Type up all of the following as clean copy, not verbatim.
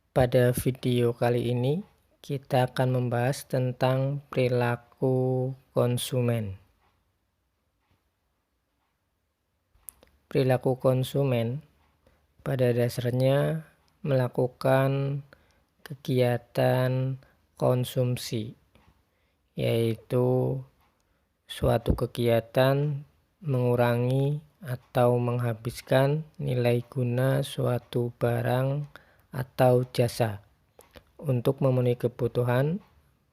Pada video kali ini kita akan membahas tentang perilaku konsumen. Perilaku konsumen pada dasarnya melakukan kegiatan konsumsi, yaitu suatu kegiatan mengurangi atau menghabiskan nilai guna suatu barang atau jasa untuk memenuhi kebutuhan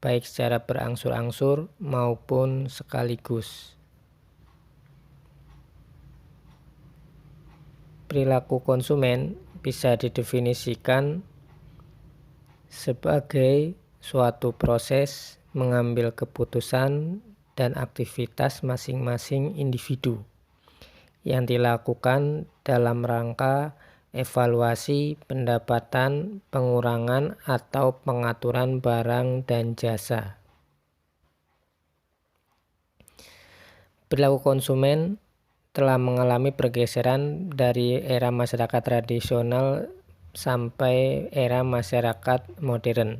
baik secara berangsur-angsur maupun sekaligus. Perilaku konsumen bisa didefinisikan sebagai suatu proses mengambil keputusan dan aktivitas masing-masing individu yang dilakukan dalam rangka evaluasi pendapatan, pengurangan, atau pengaturan barang dan jasa. Perilaku konsumen telah mengalami pergeseran dari era masyarakat tradisional sampai era masyarakat modern,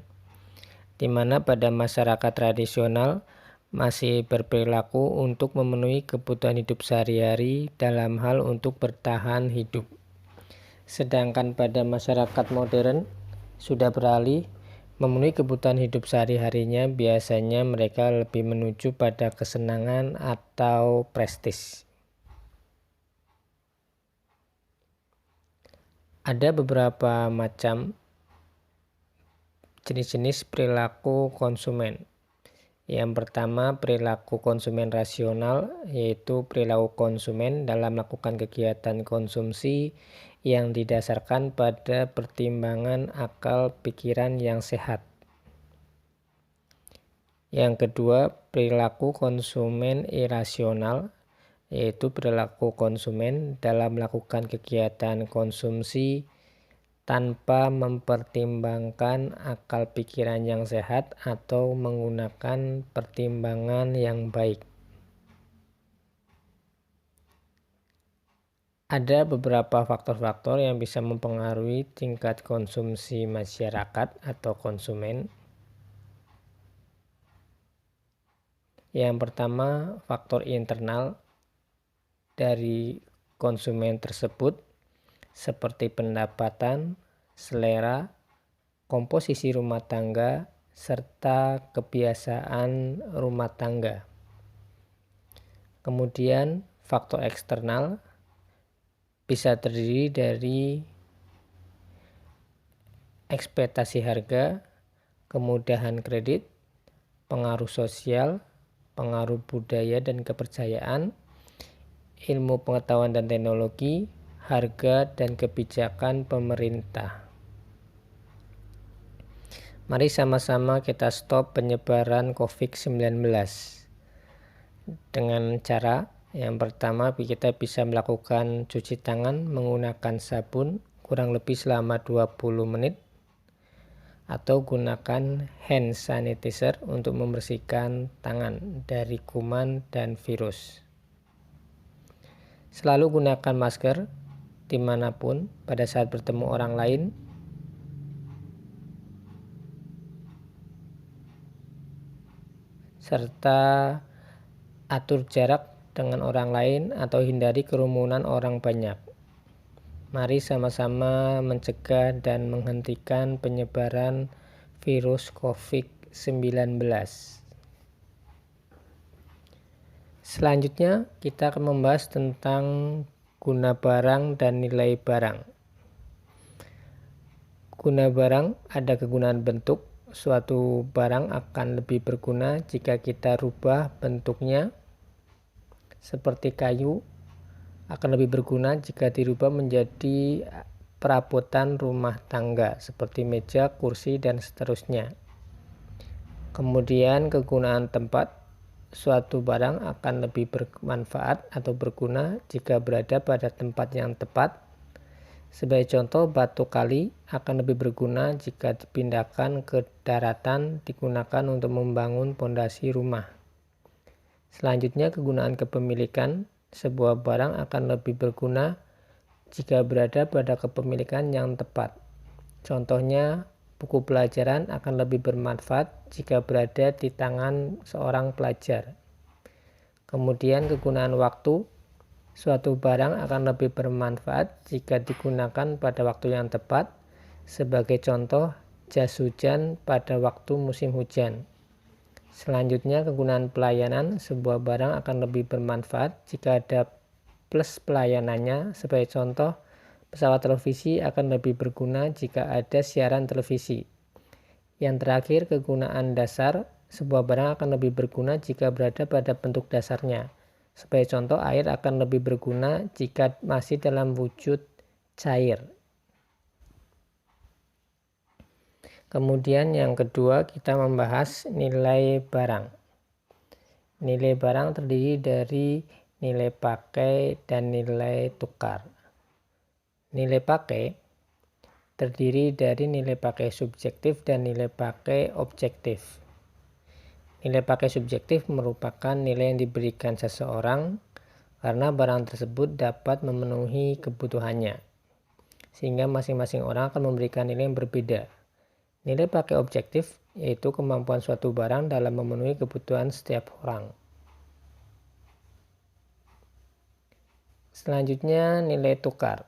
di mana pada masyarakat tradisional masih berperilaku untuk memenuhi kebutuhan hidup sehari-hari dalam hal untuk bertahan hidup. Sedangkan pada masyarakat modern sudah beralih memenuhi kebutuhan hidup sehari-harinya, biasanya mereka lebih menuju pada kesenangan atau prestis. Ada beberapa macam jenis-jenis perilaku konsumen. Yang pertama, perilaku konsumen rasional, yaitu perilaku konsumen dalam melakukan kegiatan konsumsi yang didasarkan pada pertimbangan akal pikiran yang sehat. Yang kedua, perilaku konsumen irasional, yaitu perilaku konsumen dalam melakukan kegiatan konsumsi tanpa mempertimbangkan akal pikiran yang sehat atau menggunakan pertimbangan yang baik. Ada beberapa faktor-faktor yang bisa mempengaruhi tingkat konsumsi masyarakat atau konsumen. Yang pertama, faktor internal dari konsumen tersebut, seperti pendapatan, selera, komposisi rumah tangga, serta kebiasaan rumah tangga. Kemudian faktor eksternal bisa terdiri dari ekspektasi harga, kemudahan kredit, pengaruh sosial, pengaruh budaya dan kepercayaan, ilmu pengetahuan dan teknologi, harga dan kebijakan pemerintah. Mari sama-sama kita stop penyebaran COVID-19 dengan cara yang pertama, kita bisa melakukan cuci tangan menggunakan sabun kurang lebih selama 20 menit atau gunakan hand sanitizer untuk membersihkan tangan dari kuman dan virus. Selalu gunakan masker dimanapun pada saat bertemu orang lain. Serta atur jarak dengan orang lain atau hindari kerumunan orang banyak. Mari sama-sama mencegah dan menghentikan penyebaran virus COVID-19. Selanjutnya kita akan membahas tentang guna barang dan nilai barang. Guna barang ada kegunaan bentuk. Suatu barang akan lebih berguna jika kita rubah bentuknya, seperti kayu akan lebih berguna jika dirubah menjadi perabotan rumah tangga seperti meja, kursi, dan seterusnya. Kemudian kegunaan tempat. Suatu barang akan lebih bermanfaat atau berguna jika berada pada tempat yang tepat. Sebagai contoh, batu kali akan lebih berguna jika dipindahkan ke daratan, digunakan untuk membangun pondasi rumah. Selanjutnya, kegunaan kepemilikan. Sebuah barang akan lebih berguna jika berada pada kepemilikan yang tepat. Contohnya, buku pelajaran akan lebih bermanfaat jika berada di tangan seorang pelajar. Kemudian kegunaan waktu, suatu barang akan lebih bermanfaat jika digunakan pada waktu yang tepat. Sebagai contoh, jas hujan pada waktu musim hujan. Selanjutnya, kegunaan pelayanan, sebuah barang akan lebih bermanfaat jika ada plus pelayanannya. Sebagai contoh, pesawat televisi akan lebih berguna jika ada siaran televisi. Yang terakhir, kegunaan dasar, sebuah barang akan lebih berguna jika berada pada bentuk dasarnya. Sebagai contoh, air akan lebih berguna jika masih dalam wujud cair. Kemudian yang kedua, kita membahas nilai barang. Nilai barang terdiri dari nilai pakai dan nilai tukar. Nilai pakai terdiri dari nilai pakai subjektif dan nilai pakai objektif. Nilai pakai subjektif merupakan nilai yang diberikan seseorang karena barang tersebut dapat memenuhi kebutuhannya, sehingga masing-masing orang akan memberikan nilai yang berbeda. Nilai pakai objektif yaitu kemampuan suatu barang dalam memenuhi kebutuhan setiap orang. Selanjutnya, nilai tukar.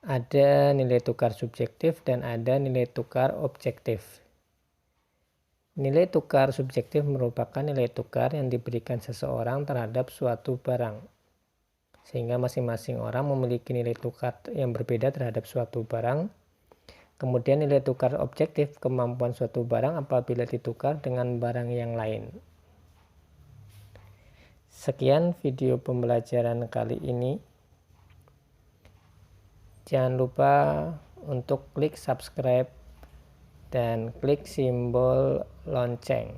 Ada nilai tukar subjektif dan ada nilai tukar objektif. Nilai tukar subjektif merupakan nilai tukar yang diberikan seseorang terhadap suatu barang, sehingga masing-masing orang memiliki nilai tukar yang berbeda terhadap suatu barang. Kemudian nilai tukar objektif, kemampuan suatu barang apabila ditukar dengan barang yang lain. Sekian video pembelajaran kali ini. Jangan lupa untuk klik subscribe dan klik simbol lonceng.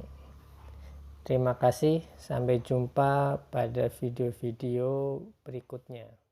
Terima kasih, sampai jumpa pada video-video berikutnya.